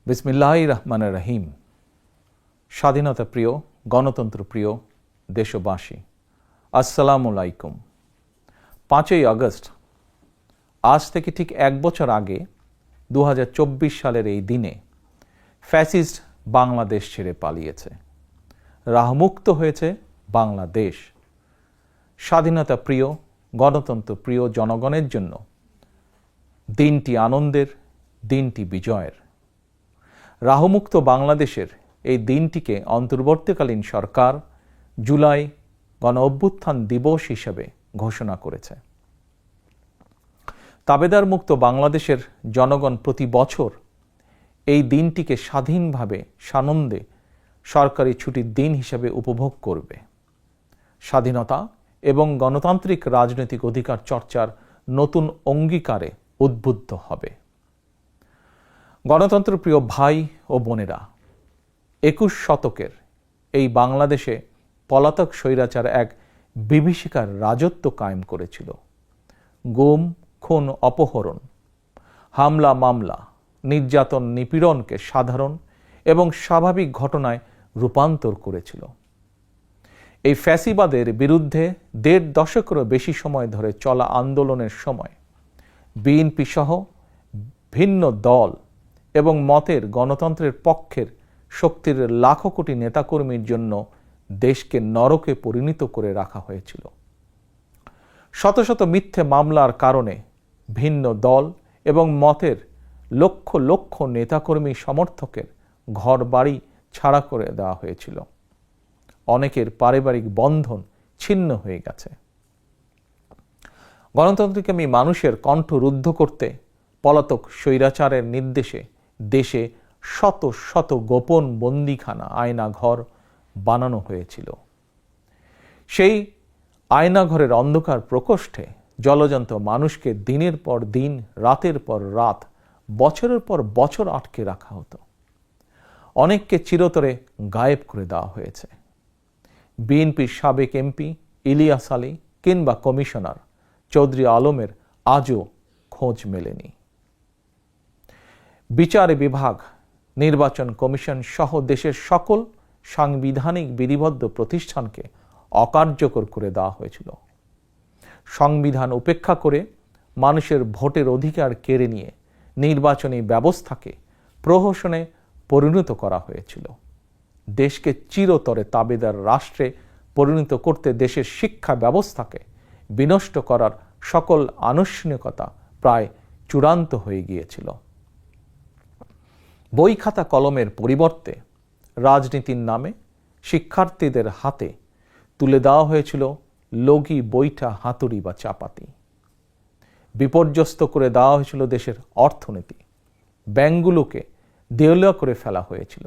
বিসমিল্লাহির রহমানির রহিম। স্বাধীনতা প্রিয়, গণতন্ত্র প্রিয় দেশবাসী, আসসালামু আলাইকুম। 5ই আগস্ট, আজ থেকে ঠিক 1 বছর আগে 2024 সালের এই দিনে ফ্যাসিস্ট বাংলাদেশ ছেড়ে পালিয়েছে। রাহমুক্ত হয়েছে বাংলাদেশ। স্বাধীনতা প্রিয়, গণতন্ত্র প্রিয় জনগণের জন্য দিনটি আনন্দের, দিনটি বিজয়ের। রাহমুক্ত বাংলাদেশের এই দিনটিকে অন্তর্বর্তীকালীন সরকার জুলাই গণ অভ্যুত্থান দিবস হিসেবে ঘোষণা করেছে। তাবেদার মুক্ত বাংলাদেশের জনগণ প্রতি বছর এই দিনটিকে স্বাধীনভাবে সানন্দে সরকারি ছুটির দিন হিসেবে উপভোগ করবে। স্বাধীনতা এবং গণতান্ত্রিক রাজনৈতিক অধিকার চর্চার নতুন অঙ্গীকারে উদ্বুদ্ধ হবে। গণতন্ত্রপ্রিয় ভাই ও বোনেরা, 21 শতকের এই বাংলাদেশে পলাতক স্বৈরাচার এক বিভীষিকার রাজত্ব কায়েম করেছিল। গুম, খুন, অপহরণ, হামলা, মামলা, নির্যাতন, নিপীড়নকে সাধারণ এবং স্বাভাবিক ঘটনায় রূপান্তর করেছিল। এই ফ্যাসিবাদের বিরুদ্ধে 1.5 দশকেরও বেশি সময় ধরে চলা আন্দোলনের সময় বিএনপি সহ ভিন্ন দল এবং মতের গণতন্ত্রের পক্ষের শক্তির লাখো কোটি নেতাকর্মীর জন্য দেশকে নরকে পরিণত করে রাখা হয়েছিল। শত শত মিথ্যে মামলার কারণে ভিন্ন দল এবং মতের লক্ষ লক্ষ নেতাকর্মী সমর্থকের ঘর বাড়ি ছাড়া করে দেওয়া হয়েছিল। অনেকের পারিবারিক বন্ধন ছিন্ন হয়ে গেছে। গণতন্ত্রকামী মানুষের কণ্ঠ রুদ্ধ করতে পলাতক স্বৈরাচারের নির্দেশে দেশে শত শত গোপন বন্দিখানা, আয়নাঘর বানানো হয়েছিল। সেই আয়নাঘরের অন্ধকার প্রকোষ্ঠে জলজন্ত মানুষকে দিনের পর দিন, রাতের পর রাত, বছরের পর বছর আটকে রাখা হতো। অনেককে চিরতরে গায়েব করে দেওয়া হয়েছে। বিএনপির সাবেক এমপি ইলিয়াস আলী কিংবা কমিশনার চৌধুরী আলমের আজও খোঁজ মেলেনি। বিচার বিভাগ, নির্বাচন কমিশন সহ দেশের সকল সাংবিধানিক বিধিবদ্ধ প্রতিষ্ঠানকে অকার্যকর করে দেওয়া হয়েছিল। সংবিধান উপেক্ষা করে মানুষের ভোটের অধিকার কেড়ে নিয়ে নির্বাচনী ব্যবস্থাকে প্রহসনে পরিণত করা হয়েছিল। দেশকে চিরতরে তাবেদার রাষ্ট্রে পরিণত করতে দেশের শিক্ষা ব্যবস্থাকে বিনষ্ট করার সকল আনুষ্ঠানিকতা প্রায় চূড়ান্ত হয়ে গিয়েছিল। বই খাতা কলমের পরিবর্তে রাজনীতির নামে শিক্ষার্থীদের হাতে তুলে দেওয়া হয়েছিল লগি, বৈঠা, হাতুড়ি বা চাপাতি। বিপর্যস্ত করে দেওয়া হয়েছিল দেশের অর্থনীতি। ব্যাংকগুলোকে দেউলিয়া করে ফেলা হয়েছিল।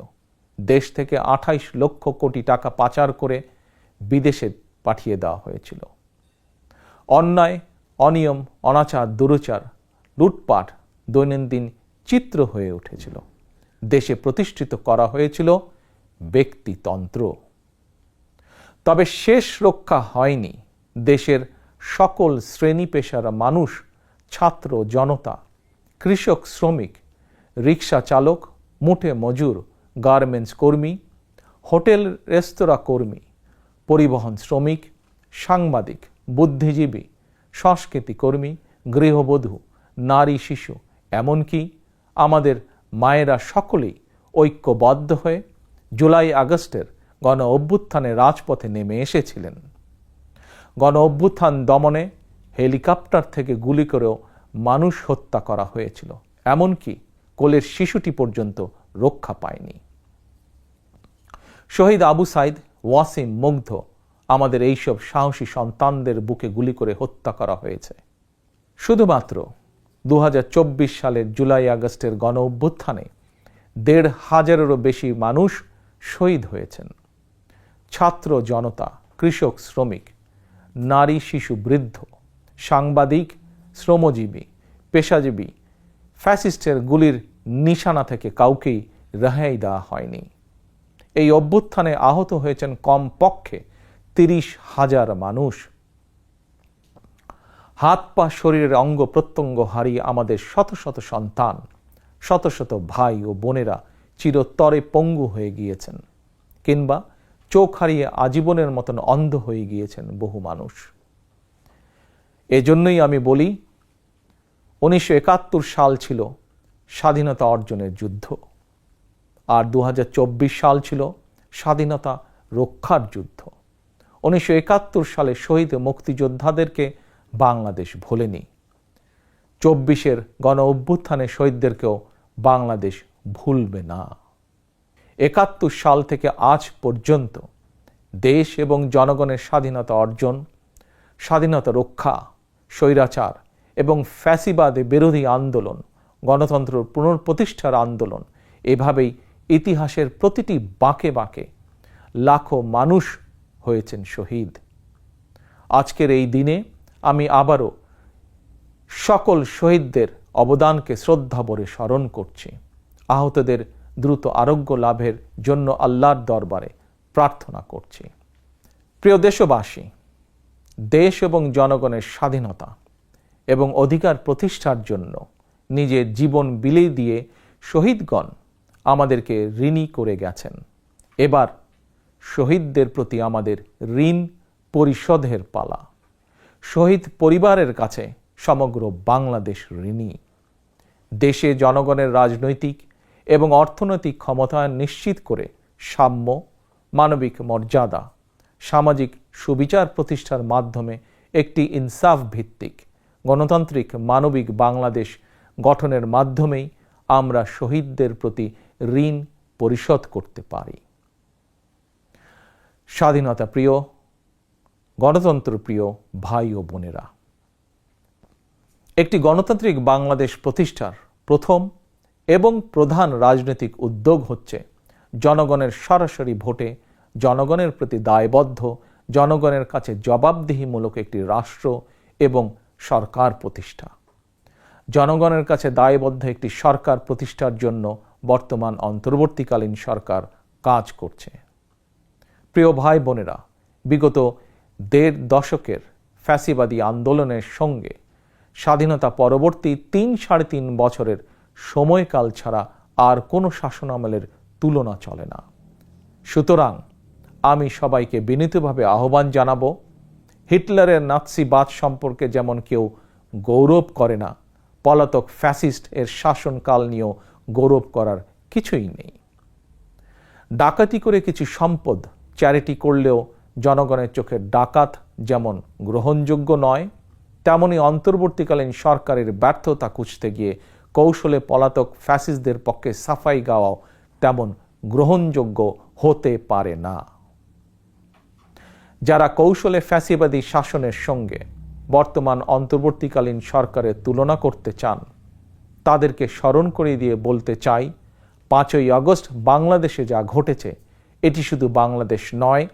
দেশ থেকে 28 লক্ষ কোটি টাকা পাচার করে বিদেশে পাঠিয়ে দেওয়া হয়েছিল। অন্যায়, অনিয়ম, অনাচার, দুরাচার, লুটপাট দৈনন্দিন চিত্র হয়ে উঠেছিল। দেশে প্রতিষ্ঠিত করা হয়েছিল ব্যক্তিতন্ত্র। তবে শেষ রক্ষা হয়নি দেশের সকল শ্রেণী পেশার মানুষ, ছাত্র জনতা, কৃষক, শ্রমিক, রিক্সা চালক, মুঠে মজুর, গার্মেন্টস কর্মী, হোটেল রেস্তোরাঁ কর্মী, পরিবহন শ্রমিক, সাংবাদিক, বুদ্ধিজীবী, সংস্কৃতি কর্মী, গৃহবধূ, নারী, শিশু, এমনকি আমাদের মায়েরা সকলেই ঐক্যবদ্ধ হয়ে জুলাই আগস্টের গণ অভ্যুত্থানে রাজপথে নেমে এসেছিলেন। গণ অভ্যুত্থান দমনে হেলিকপ্টার থেকে গুলি করেও মানুষ হত্যা করা হয়েছিল। এমনকি কোলের শিশুটি পর্যন্ত রক্ষা পায়নি। শহীদ আবু সাইদ, ওয়াসিম, মুগ্ধ, আমাদের এইসব সাহসী সন্তানদের বুকে গুলি করে হত্যা করা হয়েছে। শুধুমাত্র 2024 সালের জুলাই আগস্টের গণ অভ্যুত্থানে 1,500-এরও বেশি মানুষ শহীদ হয়েছেন। ছাত্র জনতা, কৃষক, শ্রমিক, নারী, শিশু, বৃদ্ধ, সাংবাদিক, শ্রমজীবী, পেশাজীবী, ফ্যাসিস্টের গুলির নিশানা থেকে কাউকেই রেহাই দেওয়া হয়নি। এই অভ্যুত্থানে আহত হয়েছেন কমপক্ষে 30,000 মানুষ। হাত পা, শরীরের অঙ্গ প্রত্যঙ্গ হারিয়ে আমাদের শত শত সন্তান শত শত ভাই ও বোনেরা চিরতরে পঙ্গু হয়ে গিয়েছেন, কিংবা চোখ হারিয়ে আজীবনের মতন অন্ধ হয়ে গিয়েছেন বহু মানুষ। এজন্যই আমি বলি, 1971 সাল ছিল স্বাধীনতা অর্জনের যুদ্ধ, আর 2024 সাল ছিল স্বাধীনতা রক্ষার যুদ্ধ। 1971 সালে শহীদ মুক্তিযোদ্ধাদেরকে বাংলাদেশ ভোলেনি। 24-এর গণ অভ্যুত্থানে শহীদদেরকেও বাংলাদেশ ভুলবে না। 71 সাল থেকে আজ পর্যন্ত দেশ এবং জনগণের স্বাধীনতা অর্জন, স্বাধীনতা রক্ষা, স্বৈরাচার এবং ফ্যাসিবাদ বিরোধী আন্দোলন, গণতন্ত্র পুনঃপ্রতিষ্ঠার আন্দোলন, এভাবেই ইতিহাসের প্রতিটি বাঁকে বাঁকে লাখো মানুষ হয়েছেন শহীদ। আজকের এই দিনে আমি আবারও সকল শহীদদের অবদানকে শ্রদ্ধাভরে স্মরণ করছি। আহতদের দ্রুত আরোগ্য লাভের জন্য আল্লাহর দরবারে প্রার্থনা করছি। প্রিয় দেশবাসী, দেশ এবং জনগণের স্বাধীনতা এবং অধিকার প্রতিষ্ঠার জন্য নিজের জীবন বিলিয়ে দিয়ে শহীদগণ আমাদেরকে ঋণী করে গেছেন। এবার শহীদদের প্রতি আমাদের ঋণ পরিশোধের পালা। শহীদ পরিবারের কাছে সমগ্র বাংলাদেশ ঋণী। দেশে জনগণের রাজনৈতিক এবং অর্থনৈতিক ক্ষমতায়ন নিশ্চিত করে সাম্য, মানবিক মর্যাদা, সামাজিক সুবিচার প্রতিষ্ঠার মাধ্যমে একটি ইনসাফ ভিত্তিক গণতান্ত্রিক মানবিক বাংলাদেশ গঠনের মাধ্যমেই আমরা শহীদদের প্রতি ঋণ পরিশোধ করতে পারি। স্বাধীনতা প্রিয়, গণতন্ত্র প্রিয় ভাই ও বোনেরা, একটি গণতান্ত্রিক বাংলাদেশ প্রতিষ্ঠার প্রথম এবং প্রধান রাজনৈতিক উদ্যোগ হচ্ছে জনগণের সরাসরি ভোটে জনগণের প্রতি দায়বদ্ধ, জনগণের কাছে জবাবদিহিমূলক একটি রাষ্ট্র এবং সরকার প্রতিষ্ঠা। জনগণের কাছে দায়বদ্ধ একটি সরকার প্রতিষ্ঠার জন্য বর্তমান অন্তর্বর্তীকালীন সরকার কাজ করছে। প্রিয় ভাই বোনেরা, বিগত 1.5 দশকের ফ্যাসিবাদী আন্দোলনের সঙ্গে স্বাধীনতা পরবর্তী 3-3.5 বছরের সময়কাল ছাড়া আর কোনো শাসনামলের তুলনা চলে না। সুতরাং আমি সবাইকে বিনীতভাবে আহ্বান জানাবো, হিটলারের নাৎসিবাদ সম্পর্কে যেমন কেউ গৌরব করে না, পলাতক ফ্যাসিস্ট এর শাসনকাল নিয়েও গৌরব করার কিছুই নেই। ডাকাতি করে কিছু সম্পদ চ্যারিটি করলেও জনগণের চোখে ডাকাত যেমন গ্রহণযোগ্য নয়, তেমনি অন্তর্বর্তীকালীন সরকারের ব্যর্থতা খুঁজতে গিয়ে কৌশলে পলাতক ফ্যাসিস্টদের পক্ষে সাফাই গাওয়াও তেমন গ্রহণযোগ্য হতে পারে না। যারা কৌশলে ফ্যাসিবাদী শাসনের সঙ্গে বর্তমান অন্তর্বর্তীকালীন সরকারের তুলনা করতে চান, তাদেরকে স্মরণ করিয়ে দিয়ে বলতে চাই, 5ই আগস্ট বাংলাদেশে যা ঘটেছে এটি শুধু বাংলাদেশ নয়,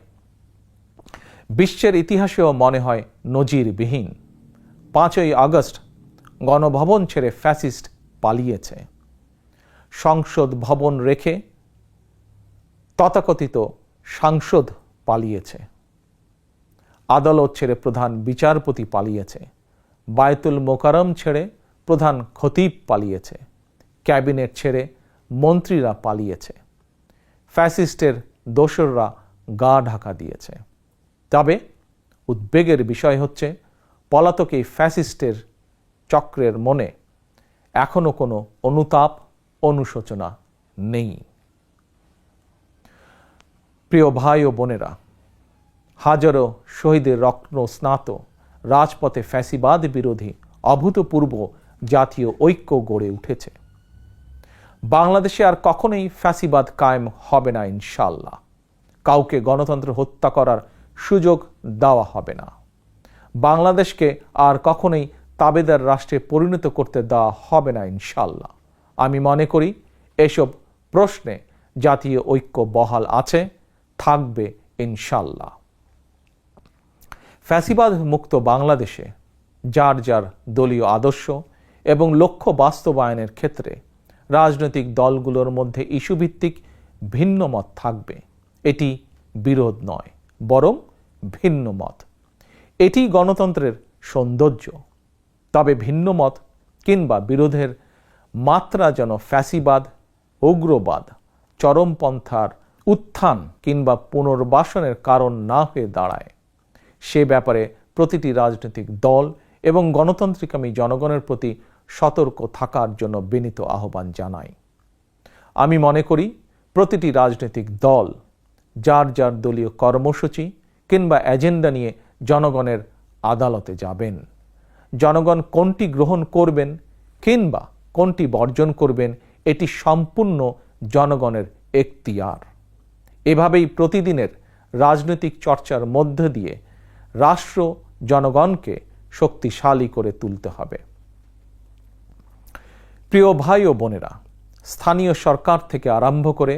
বিশ্বের ইতিহাসেও মনে হয় নজিরবিহীন। 5ই আগস্ট গণভবন ছেড়ে ফ্যাসিস্ট পালিয়েছে। সংসদ ভবন রেখে তথাকথিত সাংসদ পালিয়েছে। আদালত ছেড়ে প্রধান বিচারপতি পালিয়েছে। বায়তুল মোকাররম ছেড়ে প্রধান খতিব পালিয়েছে। ক্যাবিনেট ছেড়ে মন্ত্রীরা পালিয়েছে। ফ্যাসিস্টের দোসররা গা ঢাকা দিয়েছে। তবে উদ্বেগের বিষয় হচ্ছে, পলাতক এই ফ্যাসিস্টের চক্রের মনে এখনো কোনো অনুতাপ, অনুশোচনা নেই। প্রিয় ভাই ও বোনেরা, হাজারো শহীদের রত্ন স্নাত রাজপথে ফ্যাসিবাদ বিরোধী অভূতপূর্ব জাতীয় ঐক্য গড়ে উঠেছে। বাংলাদেশে আর কখনোই ফ্যাসিবাদ কায়েম হবে না ইনশাআল্লাহ। কাউকে গণতন্ত্র হত্যা করার সুযোগ দেওয়া হবে না। বাংলাদেশকে আর কখনোই তাবেদার রাষ্ট্রে পরিণত করতে দেওয়া হবে না ইনশাআল্লাহ। আমি মনে করি এসব প্রশ্নে জাতীয় ঐক্য বহাল আছে, থাকবে ইনশাআল্লাহ। ফ্যাসিবাদ মুক্ত বাংলাদেশে যার যার দলীয় আদর্শ এবং লক্ষ্য বাস্তবায়নের ক্ষেত্রে রাজনৈতিক দলগুলোর মধ্যে ইস্যুভিত্তিক ভিন্ন মত থাকবে। এটি বিরোধ নয়, বরং ভিন্ন মত। এটি গণতন্ত্রের সৌন্দর্য। তবে ভিন্ন মত কিংবা বিরোধের মাত্রা যেন ফ্যাসিবাদ, উগ্রবাদ, চরমপন্থার উত্থান কিংবা পুনর্বাসনের কারণ না হয়ে দাঁড়ায়, সে ব্যাপারে প্রতিটি রাজনৈতিক দল এবং গণতান্ত্রিকামী জনগণের প্রতি সতর্ক থাকার জন্য বিনীত আহ্বান জানাই। আমি মনে করি প্রতিটি রাজনৈতিক দল যার যার দলীয় কর্মসূচি কিংবা এজেন্ডা নিয়ে জনগণের আদালতে যাবেন। জনগণ কোনটি গ্রহণ করবেন কিংবা কোনটি বর্জন করবেন এটি সম্পূর্ণ জনগণের এখতিয়ার। এভাবেই প্রতিদিনের রাজনৈতিক চর্চার মধ্য দিয়ে রাষ্ট্র জনগণকে শক্তিশালী করে তুলতে হবে। প্রিয় ভাই ও বোনেরা, স্থানীয় সরকার থেকে আরম্ভ করে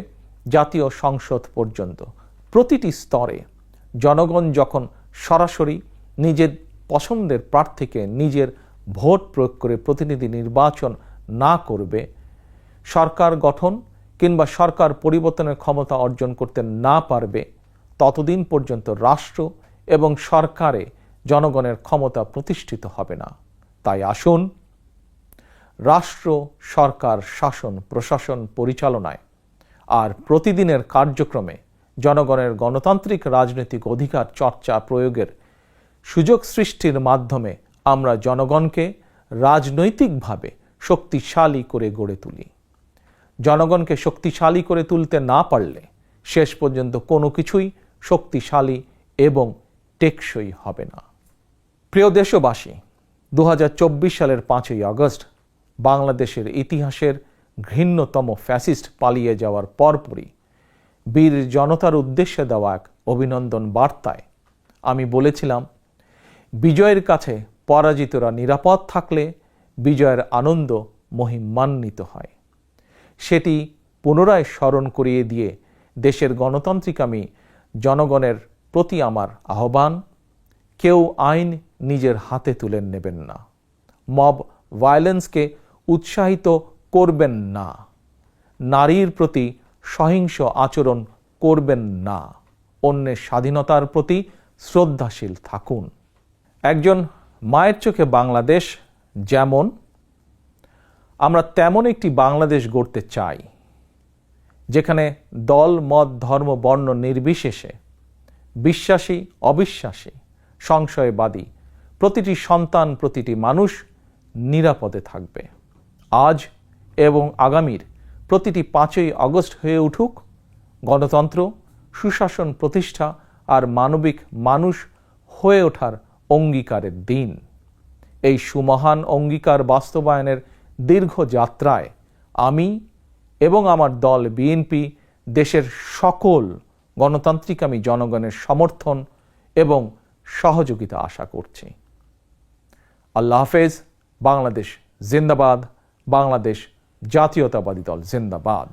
জাতীয় সংসদ পর্যন্ত প্রতিটি স্তরে জনগণ যখন সরাসরি নিজের পছন্দের প্রার্থীকে নিজের ভোট প্রয়োগ করে প্রতিনিধি নির্বাচন না করবে, সরকার গঠন কিংবা সরকার পরিবর্তনের ক্ষমতা অর্জন করতে না পারবে, ততদিন পর্যন্ত রাষ্ট্র এবং সরকারে জনগণের ক্ষমতা প্রতিষ্ঠিত হবে না। তাই আসুন রাষ্ট্র, সরকার, শাসন, প্রশাসন পরিচালনায় আর প্রতিদিনের কার্যক্রমে জনগণের গণতান্ত্রিক রাজনৈতিক অধিকার চর্চা প্রয়োগের সুযোগ সৃষ্টির মাধ্যমে আমরা জনগণকে রাজনৈতিকভাবে শক্তিশালী করে গড়ে তুলি। জনগণকে শক্তিশালী করে তুলতে না পারলে শেষ পর্যন্ত কোনো কিছুই শক্তিশালী এবং টেকসই হবে না। প্রিয় দেশবাসী, 2024 সালের 5ই আগস্ট বাংলাদেশের ইতিহাসের ঘৃণ্যতম ফ্যাসিস্ট পালিয়ে যাওয়ার পরপরই বীর জনতার উদ্দেশ্যে দেওয়া এক অভিনন্দন বার্তায় আমি বলেছিলাম, বিজয়ের কাছে পরাজিতরা নিরাপদ থাকলে বিজয়ের আনন্দ মহিমান্বিত হয়। সেটি পুনরায় স্মরণ করিয়ে দিয়ে দেশের গণতান্ত্রিকামী জনগণের প্রতি আমার আহ্বান, কেউ আইন নিজের হাতে তুলে নেবেন না, মব ভায়োলেন্সকে উৎসাহিত করবেন না, নারীর প্রতি সহিংস আচরণ করবেন না, অন্যের স্বাধীনতার প্রতি শ্রদ্ধাশীল থাকুন। একজন মায়ের চোখে বাংলাদেশ যেমন, আমরা তেমন একটি বাংলাদেশ গড়তে চাই যেখানে দল, মত, ধর্ম, বর্ণ নির্বিশেষে বিশ্বাসী, অবিশ্বাসী, সংশয়বাদী প্রতিটি সন্তান, প্রতিটি মানুষ নিরাপদে থাকবে। আজ এবং আগামীর প্রতিটি 5ই আগস্ট হয়ে উঠুক গণতন্ত্র, সুশাসন প্রতিষ্ঠা আর মানবিক মানুষ হয়ে ওঠার অঙ্গীকারের দিন। এই সুমহান অঙ্গীকার বাস্তবায়নের দীর্ঘ যাত্রায় আমি এবং আমার দল বিএনপি দেশের সকল গণতান্ত্রিকামী জনগণের সমর্থন এবং সহযোগিতা আশা করছি। আল্লাহ হাফেজ। বাংলাদেশ জিন্দাবাদ। বাংলাদেশ জাতীয়তাবাদী দল জিন্দাবাদ।